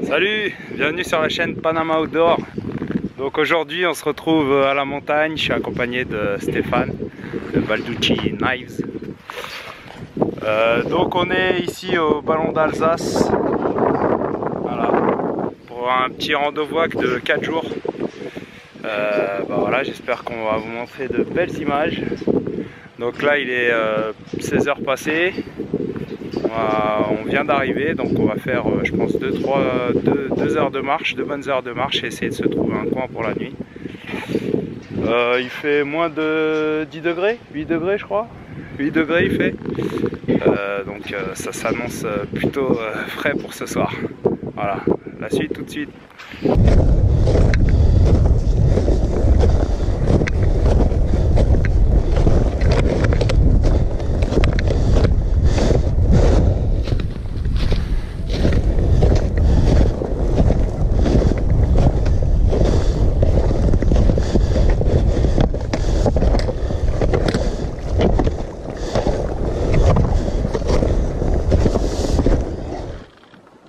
Salut, bienvenue sur la chaîne Panama Outdoor. Donc aujourd'hui on se retrouve à la montagne, je suis accompagné de Stéphane de Balducci Knives. Donc on est ici au Ballon d'Alsace, voilà, pour un petit rando-voix de 4 jours. Voilà, j'espère qu'on va vous montrer de belles images. Donc là il est 16 h passées. On vient d'arriver, donc on va faire je pense 2 heures de marche, 2 bonnes heures de marche et essayer de se trouver un coin pour la nuit. Il fait moins de 10 degrés, 8 degrés je crois, 8 degrés il fait, donc ça s'annonce plutôt frais pour ce soir. Voilà, la suite tout de suite.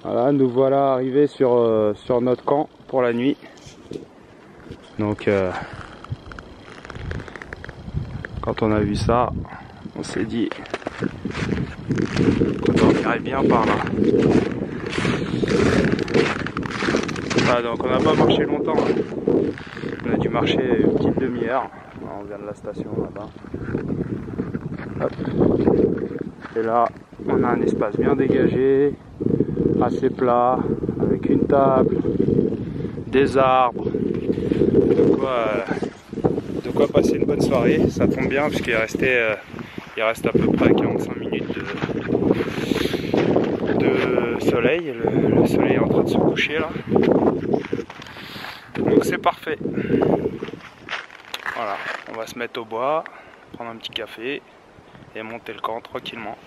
Voilà, nous voilà arrivés sur notre camp pour la nuit. Donc quand on a vu ça, on s'est dit qu'on dormirait bien par là. Voilà, donc on n'a pas marché longtemps, on a dû marcher une petite demi-heure. On vient de la station là-bas. Et là on a un espace bien dégagé, assez plat, avec une table, des arbres, de quoi passer une bonne soirée. Ça tombe bien puisqu'il il reste à peu près 45 minutes de soleil. Le soleil est en train de se coucher là, donc c'est parfait. Voilà, on va se mettre au bois, prendre un petit café et monter le camp tranquillement.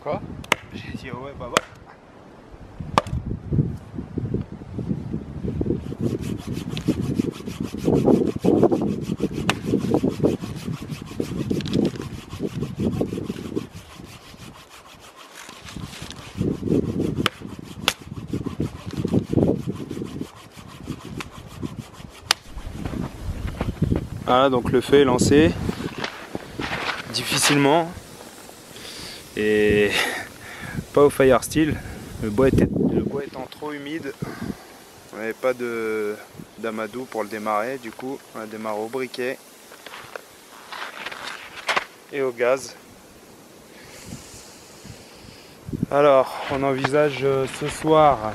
Quoi? J'ai dit ouais baba. Voilà, donc le feu est lancé difficilement et pas au fire steel. Le bois étant trop humide, on n'avait pas d'amadou pour le démarrer, du coup on a démarré au briquet et au gaz. Alors on envisage ce soir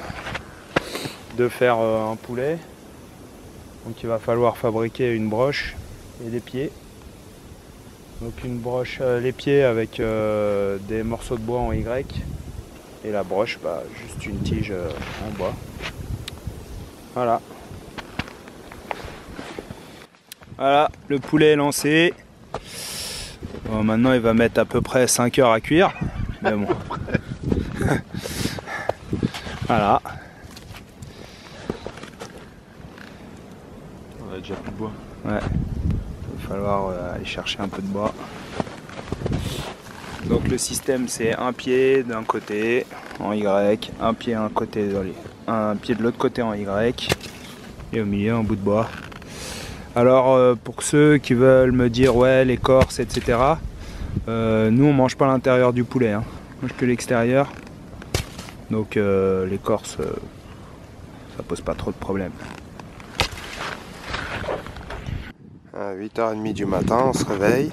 de faire un poulet, donc il va falloir fabriquer une broche et des pieds. Donc une broche, les pieds avec des morceaux de bois en Y et la broche, juste une tige en bois. Voilà. Voilà, le poulet est lancé. Bon, maintenant il va mettre à peu près 5 heures à cuire. Mais bon. Voilà. On a déjà plus de bois. Ouais. Il va falloir aller chercher un peu de bois. Donc le système c'est un pied d'un côté en Y, un pied un pied de l'autre côté en Y et au milieu un bout de bois. Alors pour ceux qui veulent me dire ouais l'écorce etc, nous on mange pas l'intérieur du poulet, hein. On mange que l'extérieur, donc l'écorce ça pose pas trop de problème. À 8h30 du matin on se réveille.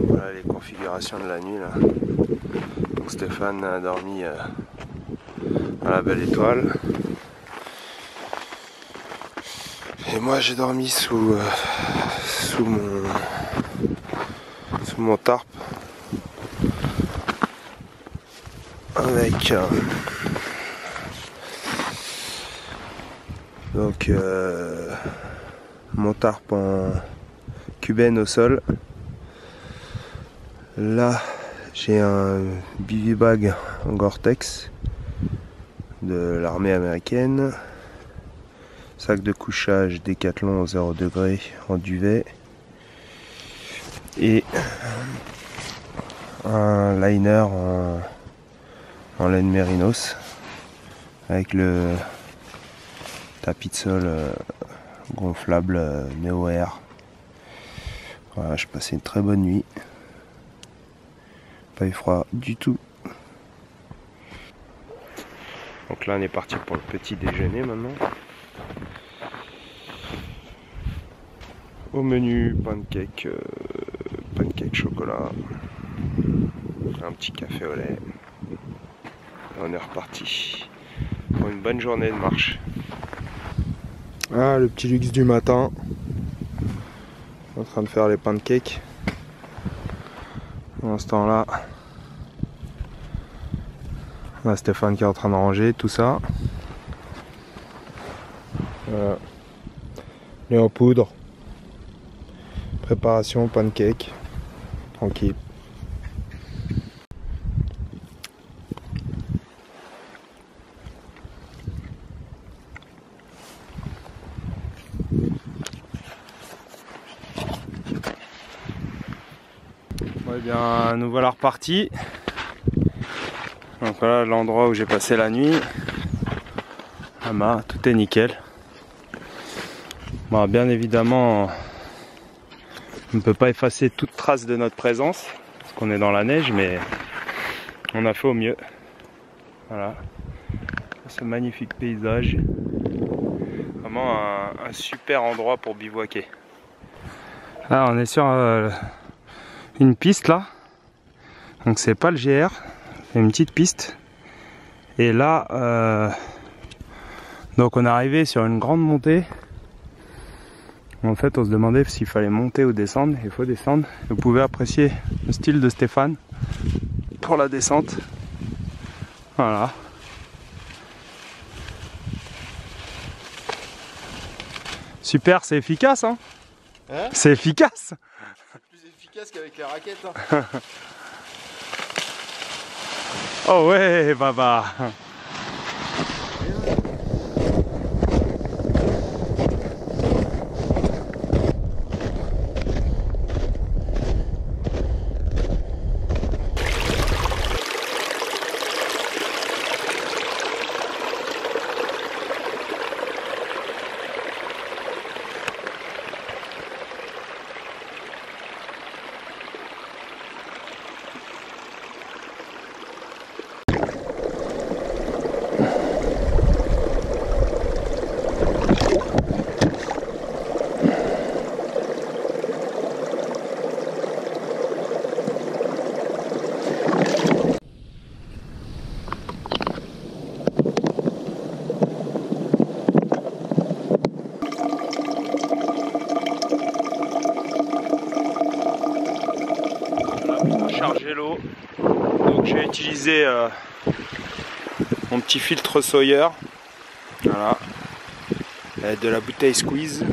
Voilà les configurations de la nuit là. Donc Donc Stéphane a dormi à la Belle Étoile. Et moi j'ai dormi sous mon tarp. Avec donc mon tarp en cubaine au sol. Là j'ai un bivy bag en Gore-Tex de l'armée américaine, sac de couchage Decathlon 0 degré en duvet et un liner en laine mérinos avec le tapis de sol gonflable Neo Air. Voilà, j'ai passé une très bonne nuit, pas eu froid du tout. Donc là on est parti pour le petit déjeuner maintenant. Au menu pancake chocolat, un petit café au lait. Et on est reparti pour une bonne journée de marche. Ah, le petit luxe du matin. En train de faire les pancakes. Pendant ce temps-là, on a Stéphane qui est en train de ranger tout ça. Voilà. Lait en poudre. Préparation pancake. Tranquille. Ouais, bien, nous voilà repartis. Donc voilà l'endroit où j'ai passé la nuit. Ama, tout est nickel. Bon, bien évidemment, on ne peut pas effacer toute trace de notre présence, parce qu'on est dans la neige, mais on a fait au mieux. Voilà, ce magnifique paysage. Vraiment un super endroit pour bivouaquer. Là, on est sur une piste là. Donc c'est pas le GR, c'est une petite piste. Et là, donc on est arrivé sur une grande montée. En fait, on se demandait s'il fallait monter ou descendre. Il faut descendre. Vous pouvez apprécier le style de Stéphane pour la descente. Voilà. Super, c'est efficace, hein, c'est efficace. Plus efficace qu'avec les raquettes. Hein. Oh ouais, baba. Charger l'eau, donc j'ai utilisé mon petit filtre Sawyer, voilà, de la bouteille Squeeze.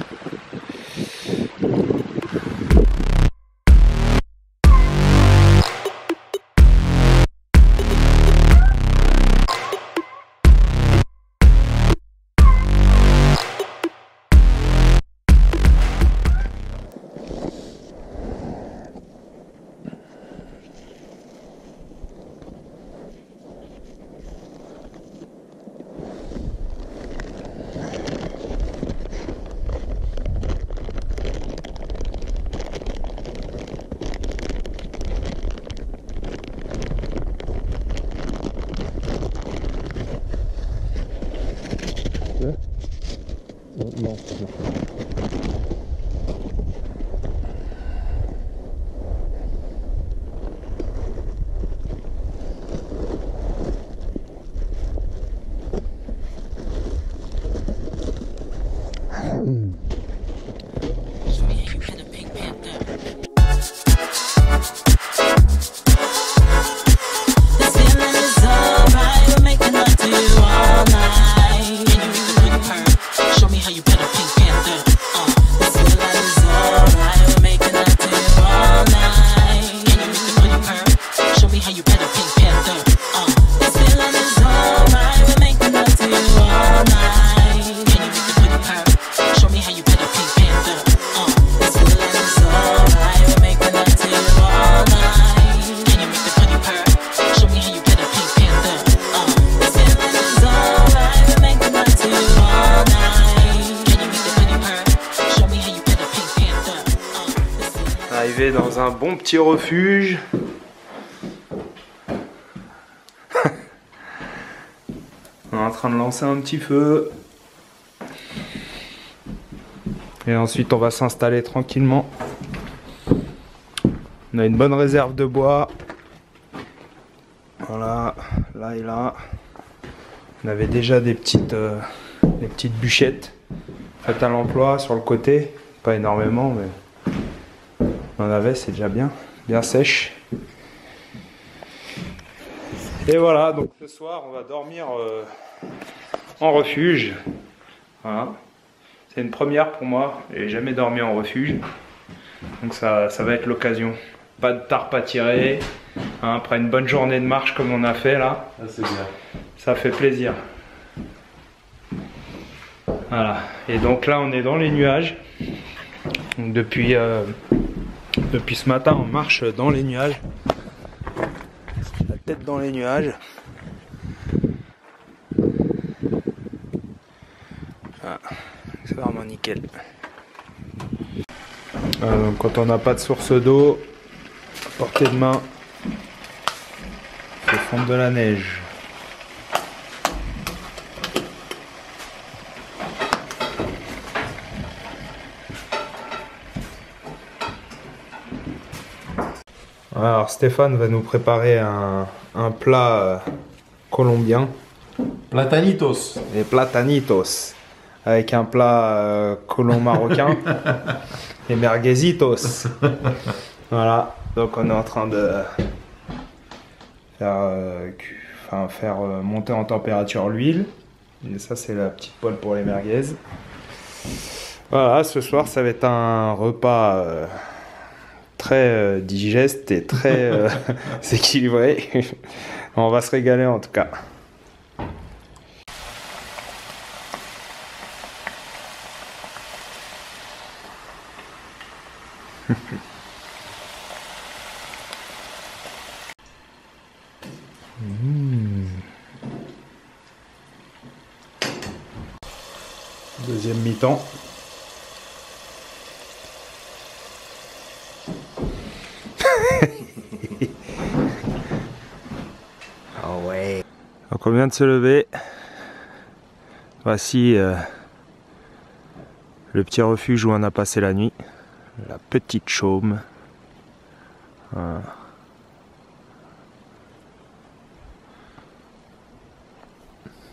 Arrivé dans un bon petit refuge. On est en train de lancer un petit feu. Et ensuite on va s'installer tranquillement. On a une bonne réserve de bois. Voilà, là et là. On avait déjà des petites bûchettes faites à l'emploi sur le côté. Pas énormément, mais on en avait, c'est déjà bien. Bien sèche. Et voilà, donc ce soir on va dormir en refuge. Voilà. C'est une première pour moi, j'ai jamais dormi en refuge. Donc ça va être l'occasion. Pas de tarpe à tirer. Hein, après une bonne journée de marche comme on a fait là. Ah, c'est bien. Ça fait plaisir. Voilà. Et donc là on est dans les nuages. Donc depuis ce matin on marche dans les nuages. La tête dans les nuages. Ah, c'est vraiment nickel. Donc quand on n'a pas de source d'eau, à portée de main, c'est fondre de la neige. Alors Stéphane va nous préparer un plat colombien. Platanitos. Les platanitos. Avec un plat colon marocain. Les merguezitos. Voilà. Donc on est en train de faire monter en température l'huile. Et ça c'est la petite poêle pour les merguez. Voilà, ce soir ça va être un repas très digeste et très équilibré. On va se régaler en tout cas. Deuxième mi-temps. Oh ouais. Donc on vient de se lever. Voici le petit refuge où on a passé la nuit. La petite chaume. Voilà.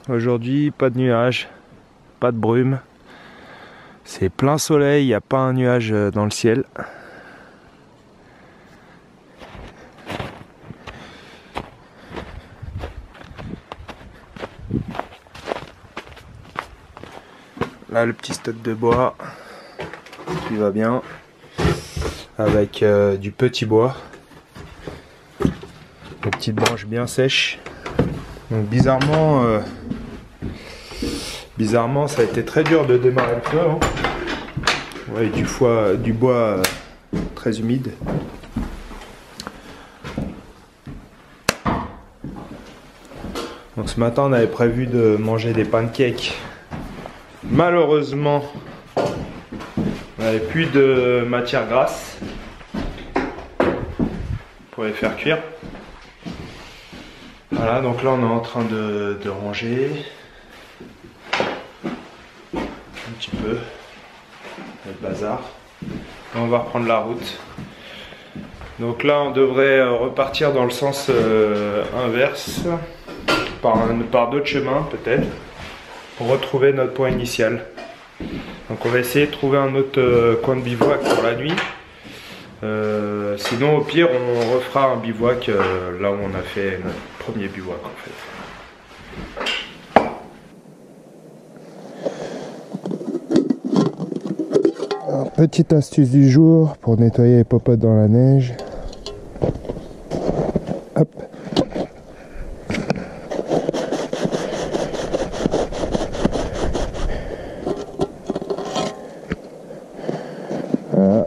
Aujourd'hui, pas de nuages, pas de brume. C'est plein soleil, il n'y a pas un nuage dans le ciel. Là, le petit stock de bois qui va bien avec du petit bois, des petites branches bien sèches. Donc bizarrement ça a été très dur de démarrer le feu, hein. Ouais, du bois très humide. Donc ce matin on avait prévu de manger des pancakes. Malheureusement on n'avait plus de matière grasse pour les faire cuire. Voilà, donc là on est en train de ranger un petit peu le bazar. Et on va reprendre la route. Donc là on devrait repartir dans le sens inverse, par d'autres chemins peut-être, pour retrouver notre point initial. Donc on va essayer de trouver un autre coin de bivouac pour la nuit. Sinon au pire on refera un bivouac là où on a fait notre premier bivouac en fait. Alors, petite astuce du jour pour nettoyer les popotes dans la neige. Hop. Voilà.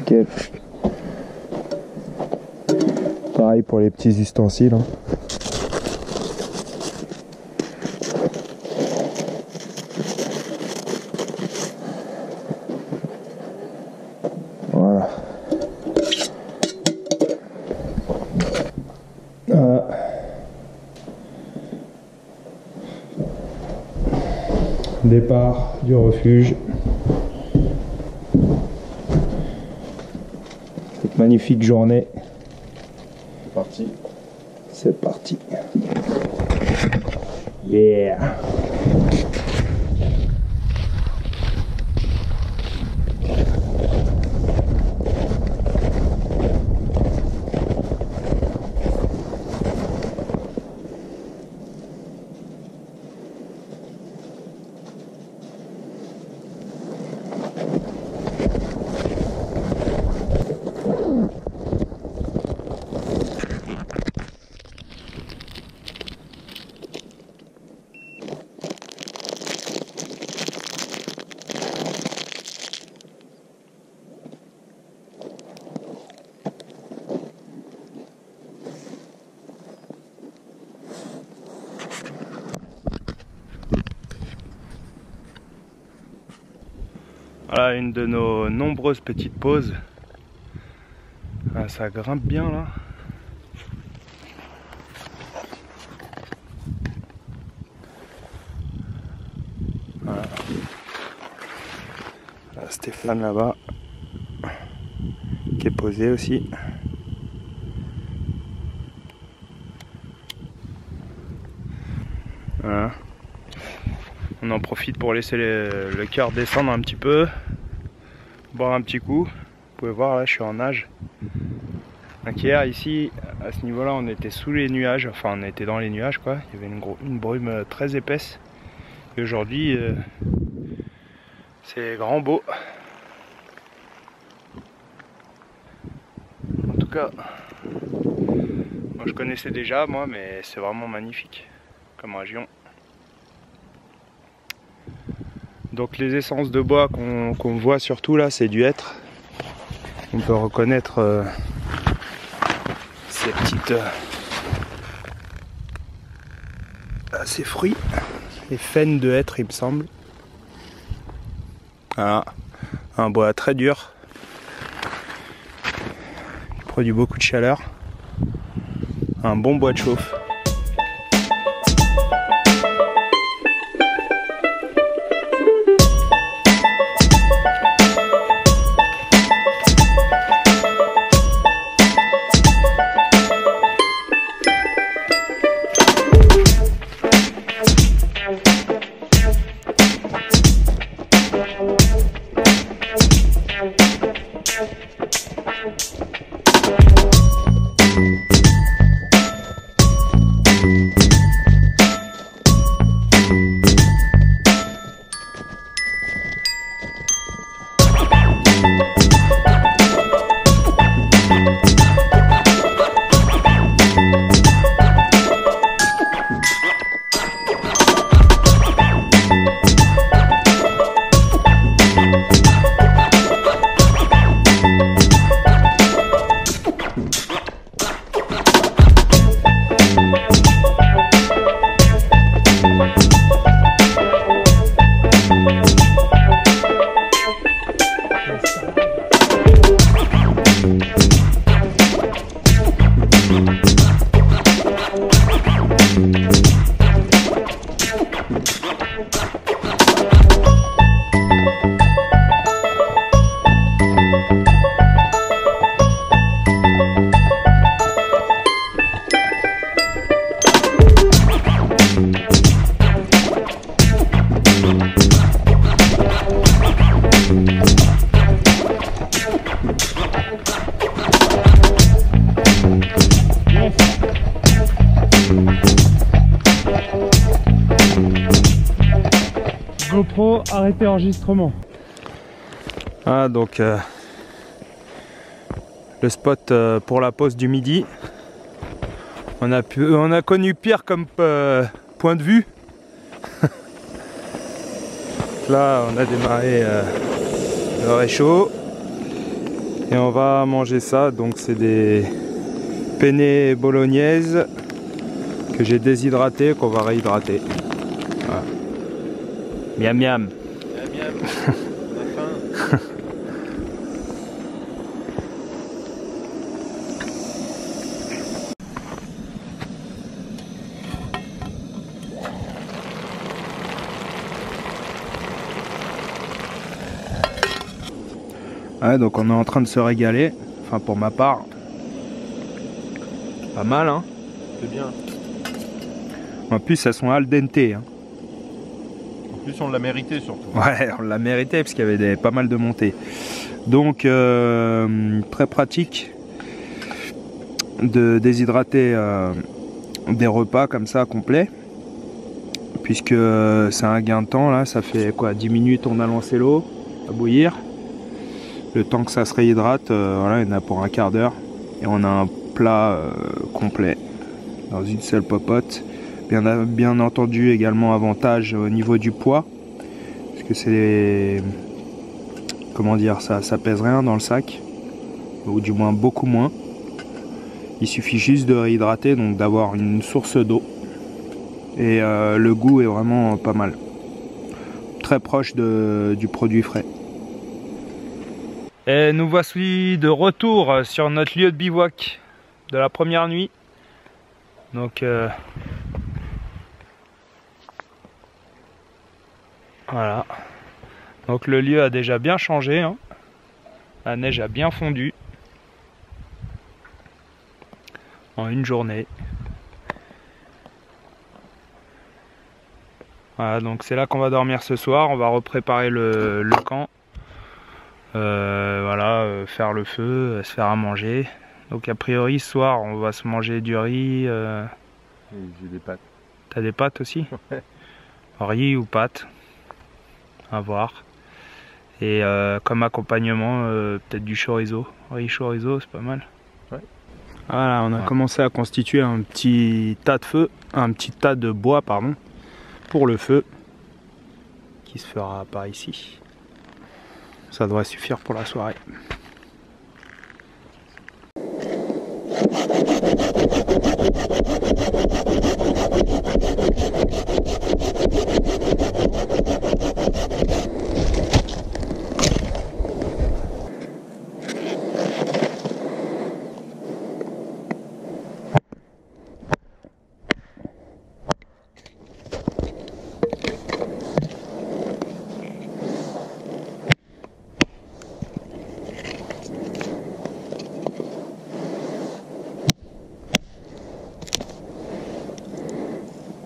Nickel. Pareil pour les petits ustensiles. Hein. Voilà. Départ du refuge. Cette magnifique journée. C'est parti. C'est parti. Yeah. Voilà une de nos nombreuses petites pauses. Ah, ça grimpe bien là. Voilà. Là, Stéphane là-bas qui est posé aussi. Voilà. On en profite pour laisser le cœur descendre un petit peu, boire un petit coup. Vous pouvez voir là, je suis en nage. Donc hier ici, à ce niveau-là, on était sous les nuages, enfin on était dans les nuages quoi. Il y avait une brume très épaisse. Et aujourd'hui, c'est grand beau. En tout cas, moi je connaissais déjà moi, mais c'est vraiment magnifique comme région. Donc les essences de bois qu'on voit surtout là, c'est du hêtre. On peut reconnaître ces petites ces fruits, les faines de hêtre il me semble. Voilà, un bois très dur, qui produit beaucoup de chaleur, un bon bois de chauffe. GoPro, arrêtez enregistrement. Ah donc le spot pour la pause du midi. On a connu pire comme point de vue. Là on a démarré le réchaud et on va manger ça. Donc c'est des penne bolognaise que j'ai déshydraté, qu'on va réhydrater. Voilà. Miam miam. Miam miam. On a faim. Ouais, donc on est en train de se régaler, enfin pour ma part. Pas mal hein. C'est bien. En plus elles sont al dente hein. En plus on l'a mérité surtout. Ouais, on l'a mérité parce qu'il y avait pas mal de montées. Donc très pratique de déshydrater des repas comme ça complets. Puisque c'est un gain de temps là, ça fait quoi, 10 minutes on a lancé l'eau à bouillir. Le temps que ça se réhydrate, voilà, il y en a pour un quart d'heure. Et on a un plat complet dans une seule popote. Bien entendu également avantage au niveau du poids. Parce que c'est... Comment dire, ça pèse rien dans le sac. Ou du moins beaucoup moins. Il suffit juste de réhydrater, donc d'avoir une source d'eau. Et le goût est vraiment pas mal. Très proche du produit frais. Et nous voici de retour sur notre lieu de bivouac de la première nuit. Donc voilà. Donc le lieu a déjà bien changé hein. La neige a bien fondu en une journée. Voilà, donc c'est là qu'on va dormir ce soir. On va repréparer le camp. Voilà, faire le feu, se faire à manger. Donc a priori ce soir on va se manger du riz. J'ai des pâtes. T'as des pâtes aussi? Riz ou pâtes, à voir. Et comme accompagnement peut-être du chorizo. Riz chorizo c'est pas mal. Ouais. Voilà, on a commencé à constituer un petit tas de feu, un petit tas de bois pardon, pour le feu qui se fera par ici. Ça devrait suffire pour la soirée.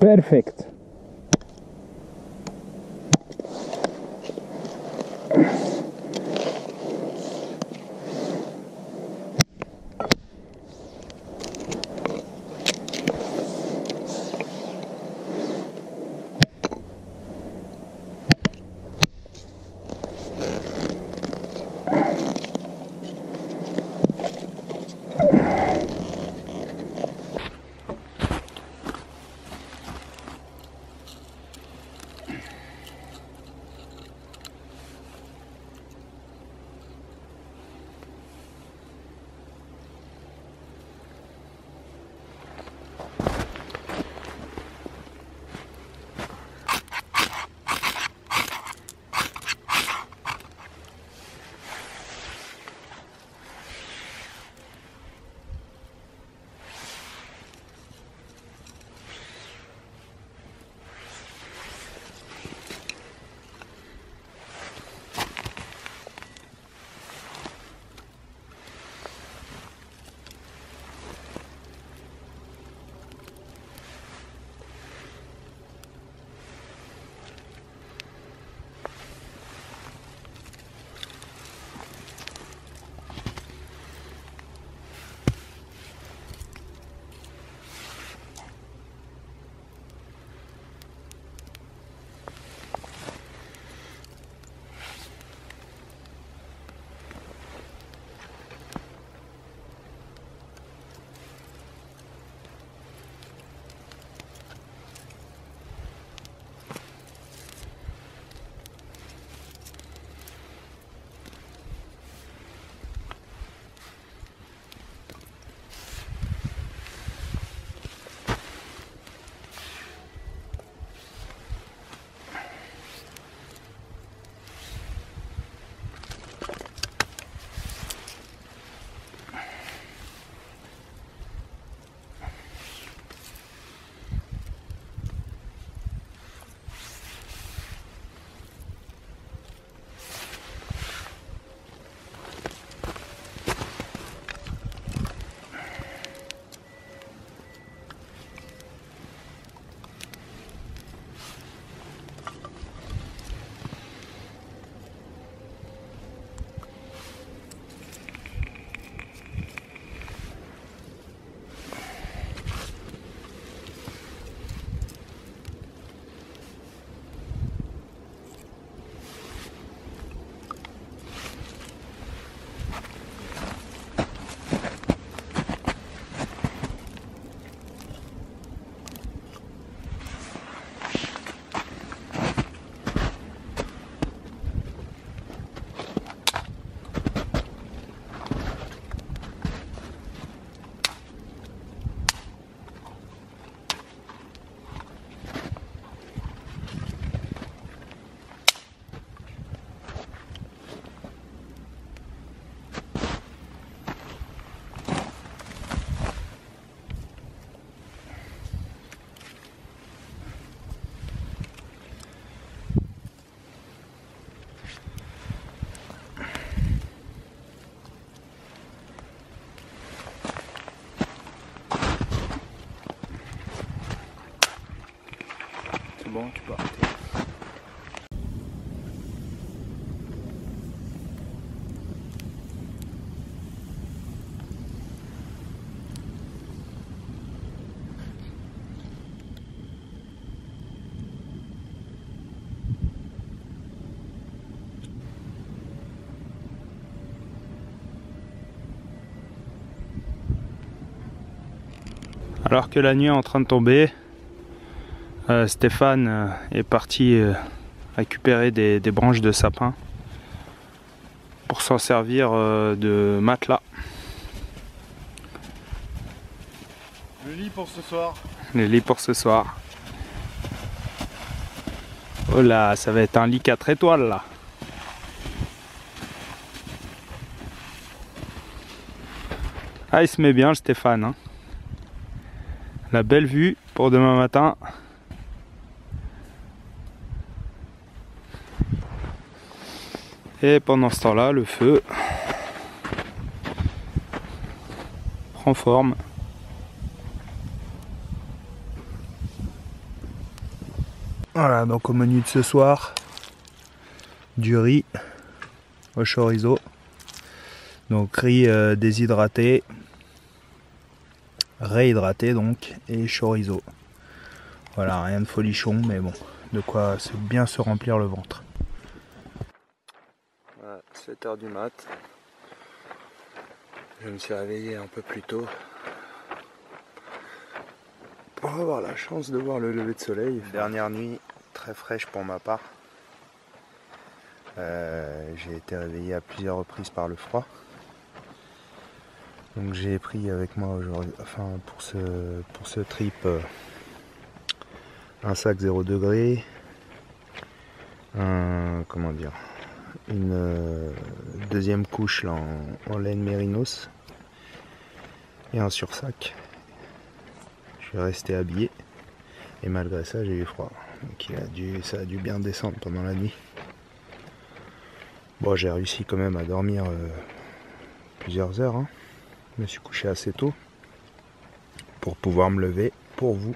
Perfect. bon, tu peux arrêter. Alors que la nuit est en train de tomber, Stéphane est parti récupérer des branches de sapin pour s'en servir de matelas. Le lit pour ce soir. Le lit pour ce soir. Oh là, ça va être un lit 4 étoiles là. Ah, il se met bien le Stéphane, hein. La belle vue pour demain matin. Et pendant ce temps-là, le feu prend forme. Voilà, donc au menu de ce soir, du riz au chorizo. Donc riz déshydraté, réhydraté donc, et chorizo. Voilà, rien de folichon, mais bon, de quoi bien se remplir le ventre. Voilà, 7 h du mat. Je me suis réveillé un peu plus tôt pour avoir la chance de voir le lever de soleil. Dernière nuit très fraîche pour ma part. J'ai été réveillé à plusieurs reprises par le froid. Donc j'ai pris avec moi aujourd'hui, enfin pour ce trip, un sac 0 degré, comment dire, une deuxième couche là, en laine mérinos et un sursac. Je suis resté habillé et malgré ça j'ai eu froid. Donc ça a dû bien descendre pendant la nuit. Bon, j'ai réussi quand même à dormir plusieurs heures, hein. Je me suis couché assez tôt pour pouvoir me lever pour vous.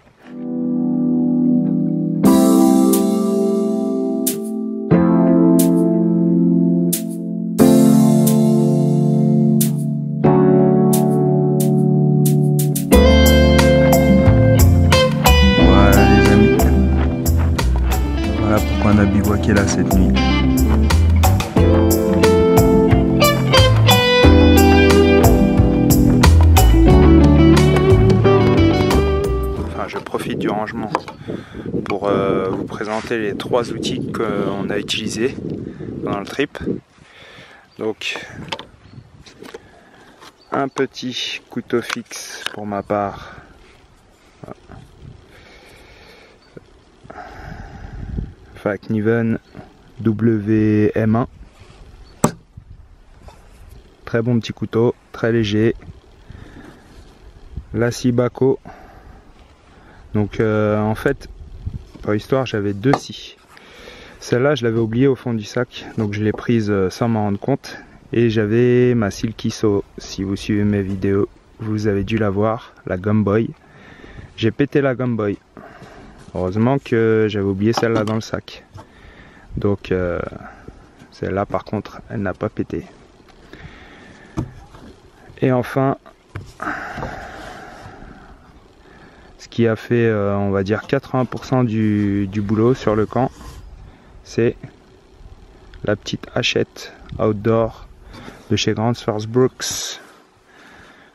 Voilà les amis. Voilà pourquoi on a bivouaqué là cette nuit. Je profite du rangement pour vous présenter les 3 outils qu'on a utilisés pendant le trip. Donc un petit couteau fixe pour ma part, Vakniven WM1, très bon petit couteau, très léger. La Sibako. Donc en fait, pour l'histoire, j'avais 2 scies. Celle-là, je l'avais oubliée au fond du sac, donc je l'ai prise sans m'en rendre compte. Et j'avais ma Silkiso, si vous suivez mes vidéos, vous avez dû la voir, la Gumboy. J'ai pété la Gumboy. Heureusement que j'avais oublié celle-là dans le sac. Donc celle-là, par contre, elle n'a pas pété. Et enfin, qui a fait on va dire 80% du boulot sur le camp, c'est la petite hachette outdoor de chez Grant First Brooks.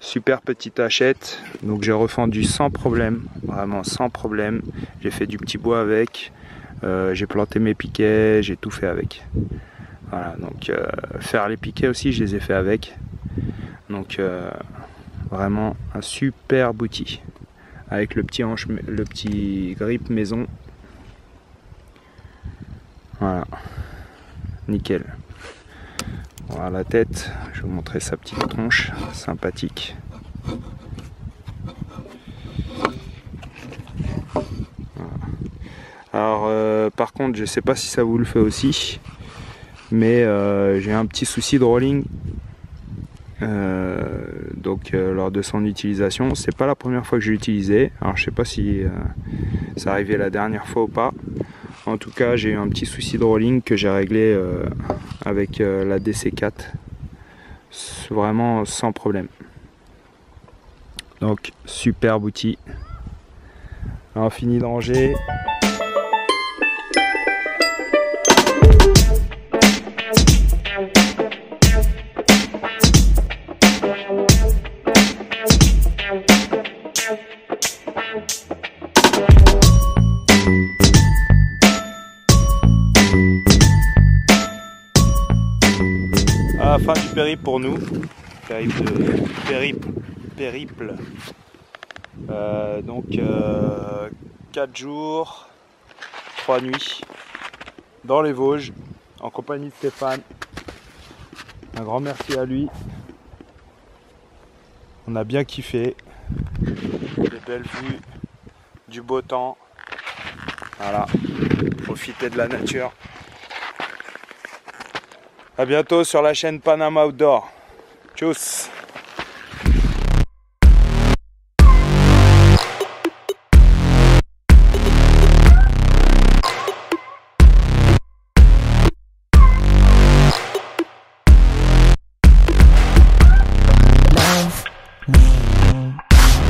Super petite hachette, donc j'ai refendu sans problème, vraiment sans problème. J'ai fait du petit bois avec, j'ai planté mes piquets, j'ai tout fait avec. Voilà, donc faire les piquets aussi, je les ai fait avec. Donc vraiment un super outil. Avec le petit grip maison. Voilà, nickel. Voilà la tête, je vais vous montrer sa petite tronche, sympathique. Voilà. Alors par contre, je sais pas si ça vous le fait aussi, mais j'ai un petit souci de rolling. Lors de son utilisation, c'est pas la première fois que je l'ai utilisé, alors je sais pas si ça arrivait la dernière fois ou pas, En tout cas, j'ai eu un petit souci de rolling que j'ai réglé avec la DC4. Vraiment sans problème. Donc, superbe outil. On finit de ranger. À la fin du périple pour nous, périple. Donc 4 jours, 3 nuits dans les Vosges en compagnie de Stéphane. Un grand merci à lui. On a bien kiffé. Des belles vues, du beau temps. Voilà, profiter de la nature. A bientôt sur la chaîne Panama Outdoor. Tchuss.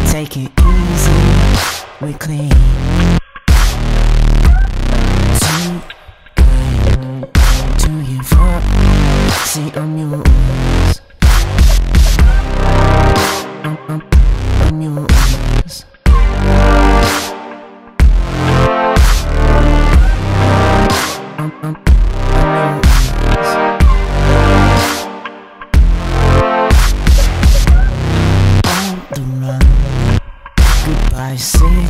Take it easy, we clean. Too good to give up. See, I'm yours. I'm yours. I'm yours. On the run. Goodbye, city,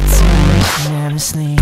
never sleep.